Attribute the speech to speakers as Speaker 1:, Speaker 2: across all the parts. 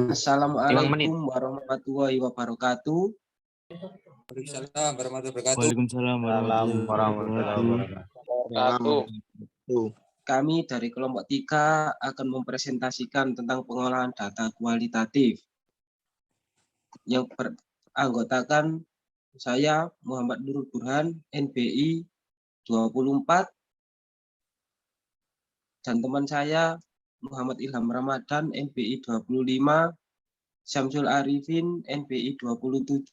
Speaker 1: Assalamualaikum warahmatullahi wabarakatuh.
Speaker 2: Waalaikumsalam warahmatullahi wabarakatuh.
Speaker 1: Kami dari kelompok 3 akan mempresentasikan tentang pengolahan data kualitatif. Yang beranggotakan saya Muhammad Nurul Burhan, NBI 24, dan teman saya Muhammad Ilham Ramadan, NBI 25, Syamsul Arifin, NBI 27,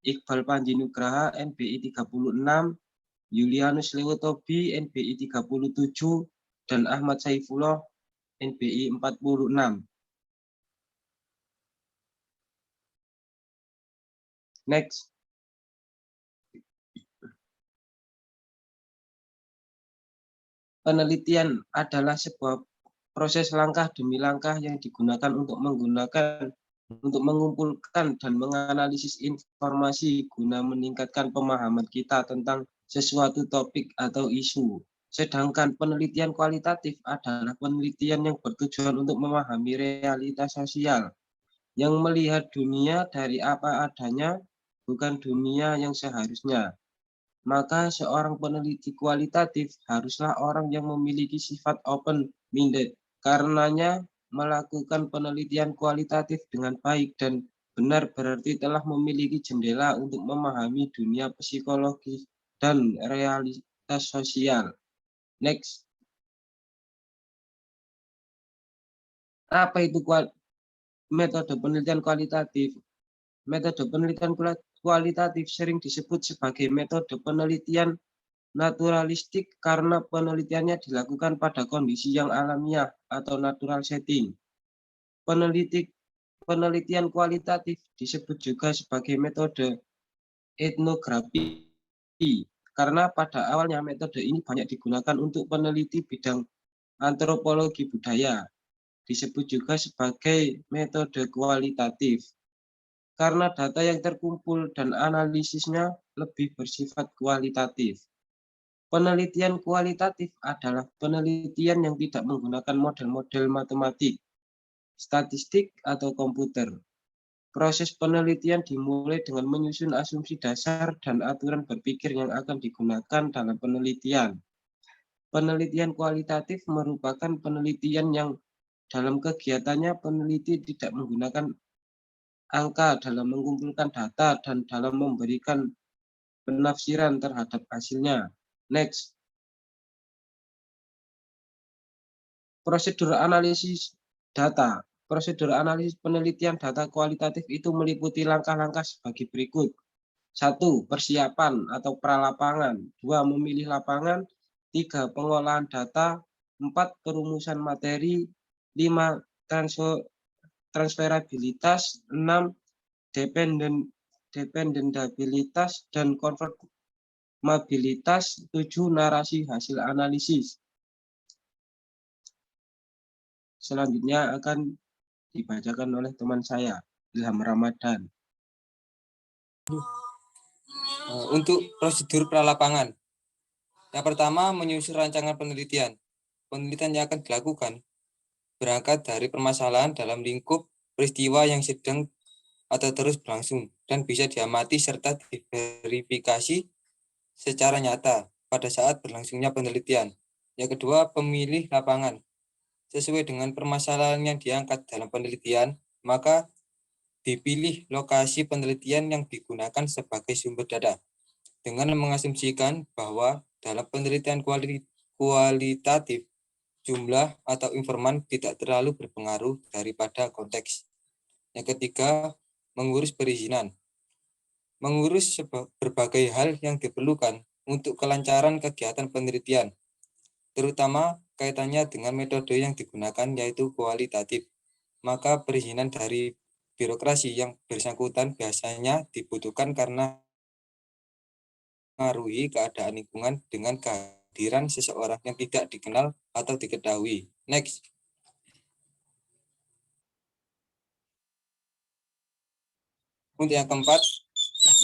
Speaker 1: Iqbal Panji Nugraha, NBI 36, Yulianus Lewotobi, NBI 37, dan Ahmad Saifullah, NBI 46. Next. Penelitian adalah sebuah proses langkah demi langkah yang digunakan untuk mengumpulkan dan menganalisis informasi guna meningkatkan pemahaman kita tentang sesuatu topik atau isu. Sedangkan penelitian kualitatif adalah penelitian yang bertujuan untuk memahami realitas sosial, yang melihat dunia dari apa adanya, bukan dunia yang seharusnya. Maka seorang peneliti kualitatif haruslah orang yang memiliki sifat open-minded. Karenanya, melakukan penelitian kualitatif dengan baik dan benar berarti telah memiliki jendela untuk memahami dunia psikologis dan realitas sosial. Next. Apa itu metode penelitian kualitatif? Metode penelitian kualitatif sering disebut sebagai metode penelitian naturalistik karena penelitiannya dilakukan pada kondisi yang alamiah atau natural setting. Penelitian kualitatif disebut juga sebagai metode etnografi karena pada awalnya metode ini banyak digunakan untuk peneliti bidang antropologi budaya. Disebut juga sebagai metode kualitatif karena data yang terkumpul dan analisisnya lebih bersifat kualitatif. Penelitian kualitatif adalah penelitian yang tidak menggunakan model-model matematik, statistik, atau komputer. Proses penelitian dimulai dengan menyusun asumsi dasar dan aturan berpikir yang akan digunakan dalam penelitian. Penelitian kualitatif merupakan penelitian yang dalam kegiatannya peneliti tidak menggunakan angka dalam mengumpulkan data dan dalam memberikan penafsiran terhadap hasilnya. Next. Prosedur analisis data. Prosedur analisis penelitian data kualitatif itu meliputi langkah-langkah sebagai berikut. 1. Persiapan atau pralapangan. 2. Memilih lapangan. 3. Pengolahan data. 4. Perumusan materi. 5. Transferabilitas. 6. Dependentabilitas dan konformabilitas. 7. Narasi hasil analisis. Selanjutnya akan dibacakan oleh teman saya, Ilham Ramadan.
Speaker 3: Untuk prosedur pralapangan. Yang pertama, menyusun rancangan penelitian. Penelitian yang akan dilakukan berangkat dari permasalahan dalam lingkup peristiwa yang sedang atau terus berlangsung dan bisa diamati serta diverifikasi secara nyata pada saat berlangsungnya penelitian. Yang kedua, pemilih lapangan. Sesuai dengan permasalahan yang diangkat dalam penelitian, maka dipilih lokasi penelitian yang digunakan sebagai sumber data dengan mengasumsikan bahwa dalam penelitian kualitatif jumlah atau informan tidak terlalu berpengaruh daripada konteks. Yang ketiga, mengurus perizinan. Mengurus berbagai hal yang diperlukan untuk kelancaran kegiatan penelitian, terutama kaitannya dengan metode yang digunakan yaitu kualitatif. Maka perizinan dari birokrasi yang bersangkutan biasanya dibutuhkan karena mengaruhi keadaan lingkungan dengan kehadiran seseorang yang tidak dikenal atau diketahui. Next. Untuk yang keempat,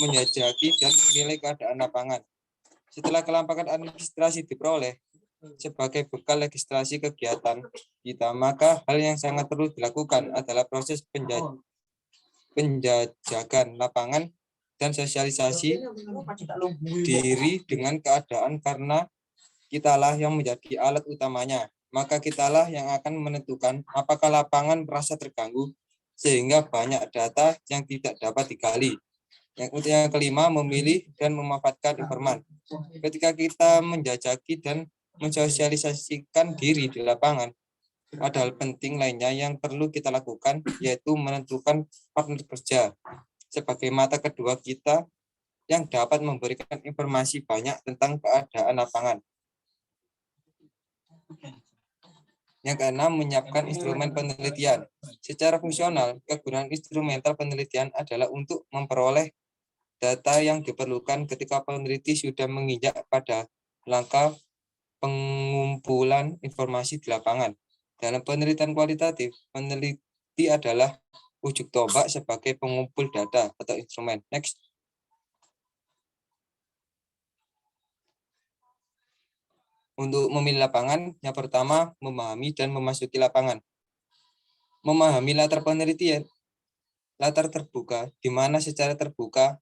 Speaker 3: menjajaki dan menilai keadaan lapangan. Setelah kelampakan administrasi diperoleh sebagai bekal registrasi kegiatan kita, maka hal yang sangat perlu dilakukan adalah proses penjajakan lapangan dan sosialisasi diri dengan keadaan, karena kitalah yang menjadi alat utamanya. Maka kitalah yang akan menentukan apakah lapangan merasa terganggu sehingga banyak data yang tidak dapat digali. Yang kelima, memilih dan memanfaatkan informan. Ketika kita menjajaki dan mensosialisasikan diri di lapangan, ada hal penting lainnya yang perlu kita lakukan, yaitu menentukan partner kerja sebagai mata kedua kita yang dapat memberikan informasi banyak tentang keadaan lapangan. Yang keenam, menyiapkan instrumen penelitian. Secara fungsional, kegunaan instrumental penelitian adalah untuk memperoleh data yang diperlukan ketika peneliti sudah menginjak pada langkah pengumpulan informasi di lapangan. Dalam penelitian kualitatif, peneliti adalah ujung tombak sebagai pengumpul data atau instrumen. Next. Untuk memilih lapangan, yang pertama, memahami dan memasuki lapangan. Memahami latar penelitian, latar terbuka, di mana secara terbuka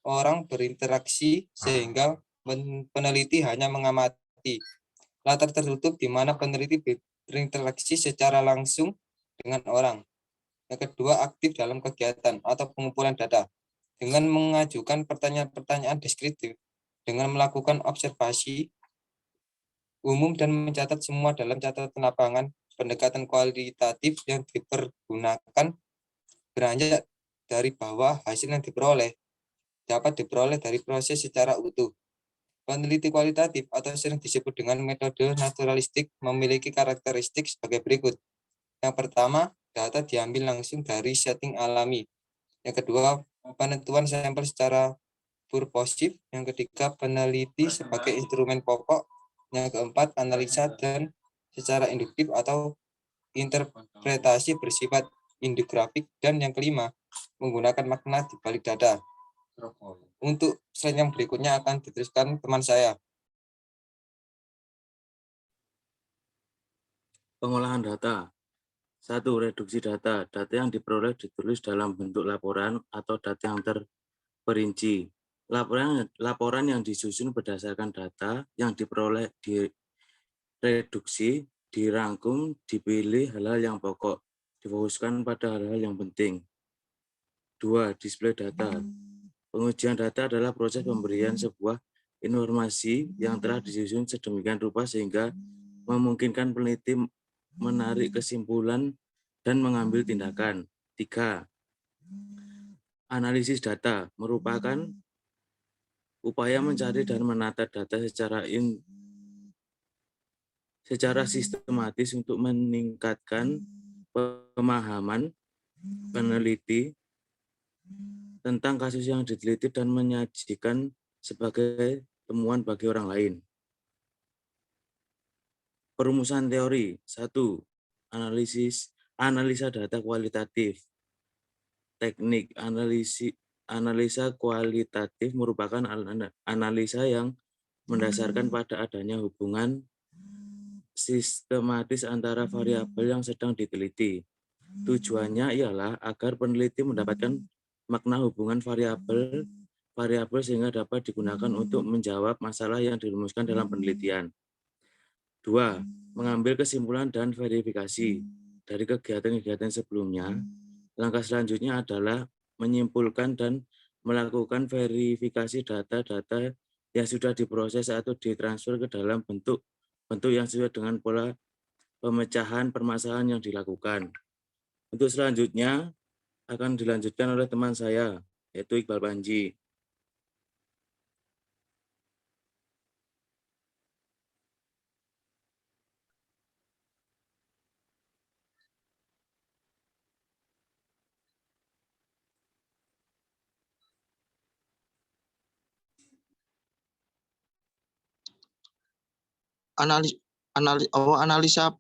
Speaker 3: orang berinteraksi sehingga peneliti hanya mengamati. Latar tertutup, di mana peneliti berinteraksi secara langsung dengan orang. Yang kedua, aktif dalam kegiatan atau pengumpulan data dengan mengajukan pertanyaan-pertanyaan deskriptif, dengan melakukan observasi umum dan mencatat semua dalam catatan lapangan. Pendekatan kualitatif yang dipergunakan beranjak dari bawah. Hasil yang diperoleh dapat diperoleh dari proses secara utuh. Peneliti kualitatif atau sering disebut dengan metode naturalistik memiliki karakteristik sebagai berikut. Yang pertama, data diambil langsung dari setting alami. Yang kedua, penentuan sampel secara purposif. Yang ketiga, peneliti sebagai instrumen pokok. Yang keempat, analisa dan secara induktif atau interpretasi bersifat indografik. Dan yang kelima, menggunakan makna di balik data. Untuk slide yang berikutnya akan diteruskan teman saya.
Speaker 2: Pengolahan data. 1. Reduksi data. Data yang diperoleh ditulis dalam bentuk laporan atau data yang terperinci. Laporan yang disusun berdasarkan data yang diperoleh direduksi, dirangkum, dipilih hal-hal yang pokok, difokuskan pada hal-hal yang penting. 2. Display data. Pengujian data adalah proses pemberian sebuah informasi yang telah disusun sedemikian rupa sehingga memungkinkan peneliti menarik kesimpulan dan mengambil tindakan. 3. Analisis data merupakan upaya mencari dan menata data secara sistematis untuk meningkatkan pemahaman peneliti tentang kasus yang diteliti dan menyajikan sebagai temuan bagi orang lain. Perumusan teori. 1. Analisa data kualitatif. Teknik analisa kualitatif merupakan analisa yang mendasarkan pada adanya hubungan sistematis antara variabel yang sedang diteliti. Tujuannya ialah agar peneliti mendapatkan makna hubungan variabel sehingga dapat digunakan untuk menjawab masalah yang dirumuskan dalam penelitian. 2. Mengambil kesimpulan dan verifikasi. Dari kegiatan-kegiatan sebelumnya, langkah selanjutnya adalah menyimpulkan dan melakukan verifikasi data-data yang sudah diproses atau ditransfer ke dalam bentuk yang sesuai dengan pola pemecahan permasalahan yang dilakukan. Untuk selanjutnya akan dilanjutkan oleh teman saya, yaitu Iqbal Panji.
Speaker 4: Analisa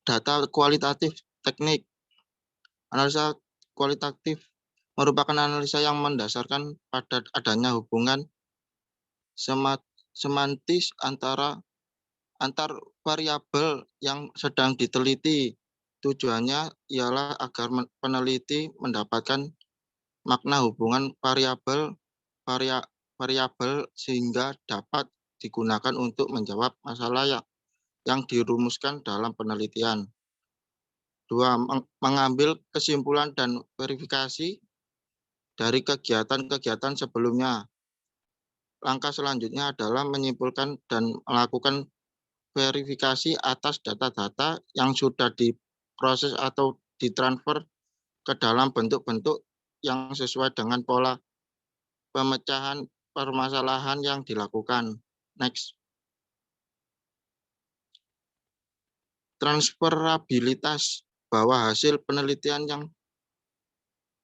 Speaker 4: data kualitatif teknik. Analisa kualitatif merupakan analisa yang mendasarkan pada adanya hubungan semantis antar variabel yang sedang diteliti. Tujuannya ialah agar peneliti mendapatkan makna hubungan variabel sehingga dapat digunakan untuk menjawab masalah yang dirumuskan dalam penelitian. 2. Mengambil kesimpulan dan verifikasi dari kegiatan-kegiatan sebelumnya. Langkah selanjutnya adalah menyimpulkan dan melakukan verifikasi atas data-data yang sudah diproses atau ditransfer ke dalam bentuk-bentuk yang sesuai dengan pola pemecahan permasalahan yang dilakukan. Next. Transferabilitas, bahwa hasil penelitian yang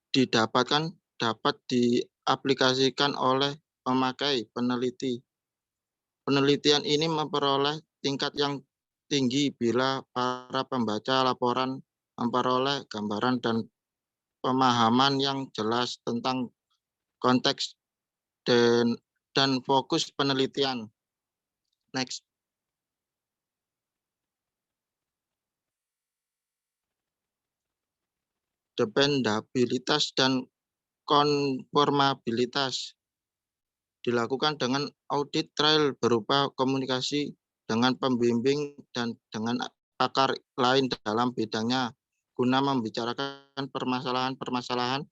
Speaker 4: didapatkan dapat diaplikasikan oleh pemakai peneliti. Penelitian ini memperoleh tingkat yang tinggi bila para pembaca laporan memperoleh gambaran dan pemahaman yang jelas tentang konteks dan fokus penelitian. Next. Dependabilitas dan konformabilitas dilakukan dengan audit trail berupa komunikasi dengan pembimbing dan dengan pakar lain dalam bidangnya guna membicarakan permasalahan-permasalahan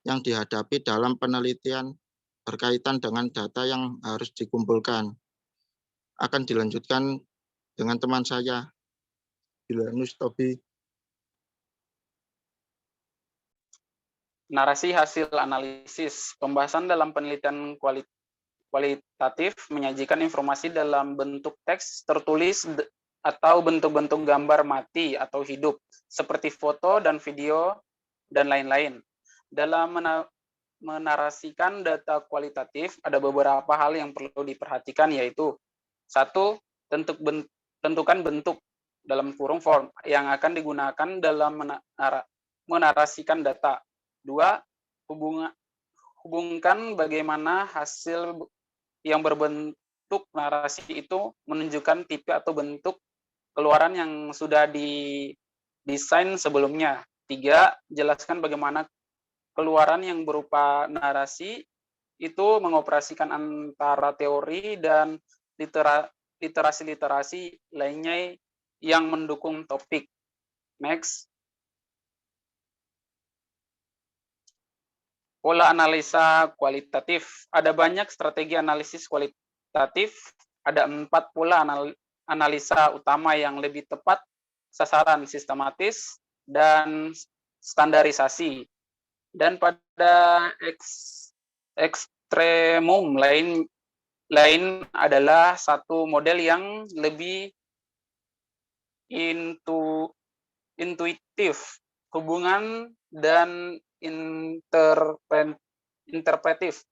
Speaker 4: yang dihadapi dalam penelitian berkaitan dengan data yang harus dikumpulkan. Akan dilanjutkan dengan teman saya, Bilanus Tobi.
Speaker 5: Narasi hasil analisis. Pembahasan dalam penelitian kualitatif menyajikan informasi dalam bentuk teks tertulis atau bentuk-bentuk gambar mati atau hidup, seperti foto dan video, dan lain-lain. Dalam menarasikan data kualitatif, ada beberapa hal yang perlu diperhatikan, yaitu 1. Tentukan bentuk dalam kurung form yang akan digunakan dalam menarasikan data. 2. Hubungkan bagaimana hasil yang berbentuk narasi itu menunjukkan tipe atau bentuk keluaran yang sudah didesain sebelumnya. 3. Jelaskan bagaimana keluaran yang berupa narasi itu mengoperasikan antara teori dan literasi-literasi lainnya yang mendukung topik. Next. Pola analisa kualitatif. Ada banyak strategi analisis kualitatif. Ada 4 pola analisa utama yang lebih tepat, sasaran, sistematis, dan standarisasi. Dan pada ekstremum lain adalah satu model yang lebih intuitif, hubungan dan interpretif.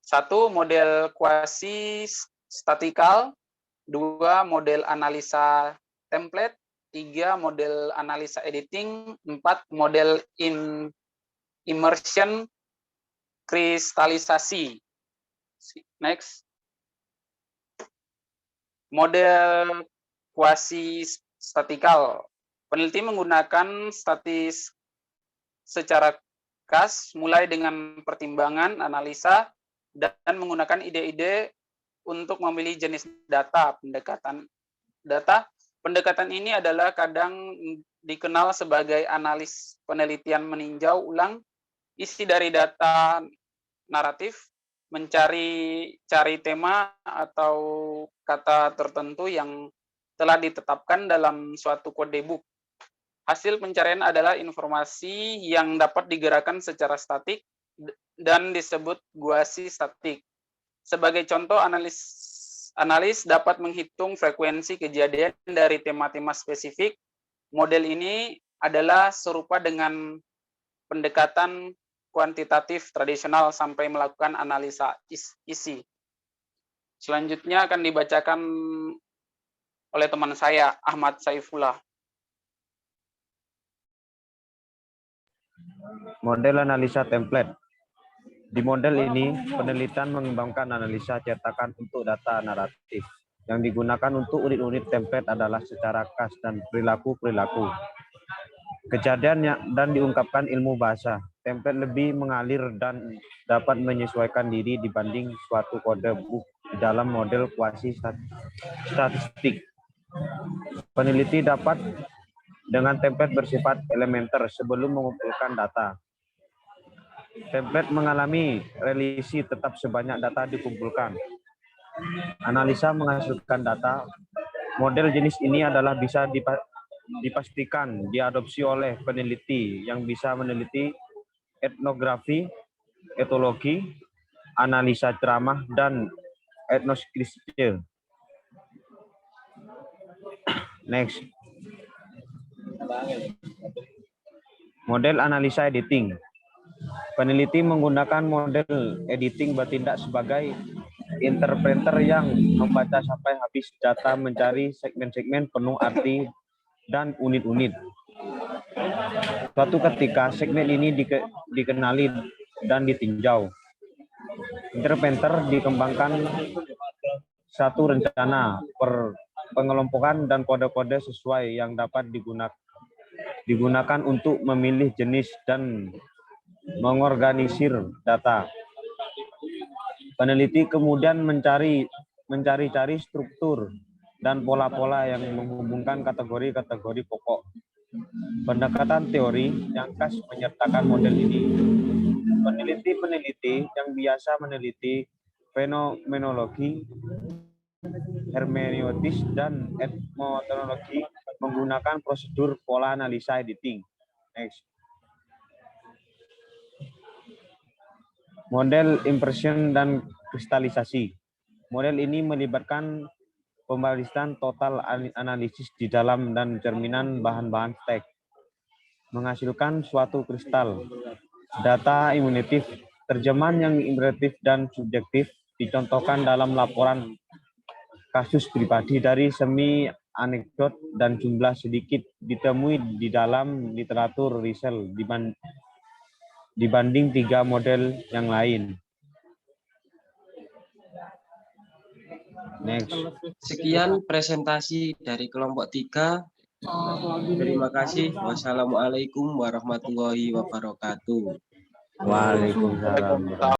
Speaker 5: 1. Model kuasi statikal. 2. Model analisa template. 3. Model analisa editing. 4. Model immersion kristalisasi. Next. Model kuasi statikal. Peneliti menggunakan statis secara khas, mulai dengan pertimbangan, analisa, dan menggunakan ide-ide untuk memilih jenis data. Pendekatan ini adalah kadang dikenal sebagai analis penelitian meninjau ulang isi dari data naratif, mencari tema atau kata tertentu yang telah ditetapkan dalam suatu kode book. Hasil pencarian adalah informasi yang dapat digerakkan secara statik dan disebut kuasi statik. Sebagai contoh, analis dapat menghitung frekuensi kejadian dari tema-tema spesifik. Model ini adalah serupa dengan pendekatan kuantitatif tradisional sampai melakukan analisa isi. Selanjutnya akan dibacakan oleh teman saya, Ahmad Saifullah.
Speaker 6: Model analisa template. Di model ini, penelitian mengembangkan analisa cetakan untuk data naratif. Yang digunakan untuk unit-unit template adalah secara khas dan perilaku-perilaku. Kejadian dan diungkapkan ilmu bahasa. Template lebih mengalir dan dapat menyesuaikan diri dibanding suatu kode book di dalam model kuasi statistik. Peneliti dapat dengan template bersifat elementer sebelum mengumpulkan data. Template mengalami relisi tetap sebanyak data dikumpulkan. Analisa menghasilkan data. Model jenis ini adalah bisa dipastikan diadopsi oleh peneliti yang bisa meneliti etnografi, etologi, analisa ceramah, dan etnoskristik. Next. Model analisa editing. Peneliti menggunakan model editing bertindak sebagai interpreter yang membaca sampai habis data, mencari segmen-segmen penuh arti dan unit-unit. Suatu ketika segmen ini dikenali dan ditinjau. Interpreter dikembangkan satu rencana pengelompokan dan kode-kode sesuai yang dapat digunakan untuk memilih jenis dan mengorganisir data. Peneliti kemudian mencari-cari struktur dan pola-pola yang menghubungkan kategori-kategori pokok. Pendekatan teori yang khas menyertakan model ini. Peneliti-peneliti yang biasa meneliti fenomenologi, hermeneutis, dan etnometodologi menggunakan prosedur pola analisa editing. Next. Model impression dan kristalisasi. Model ini melibatkan pembalisan total analisis di dalam dan cerminan bahan-bahan teks, menghasilkan suatu kristal. Data imunitif, terjemahan yang imperatif dan subjektif dicontohkan dalam laporan kasus pribadi dari semi anekdot dan jumlah sedikit ditemui di dalam literatur riset dibanding 3 model yang lain. Next.
Speaker 1: Sekian presentasi dari kelompok 3. Terima kasih. Wassalamualaikum warahmatullahi wabarakatuh.
Speaker 6: Waalaikumsalam.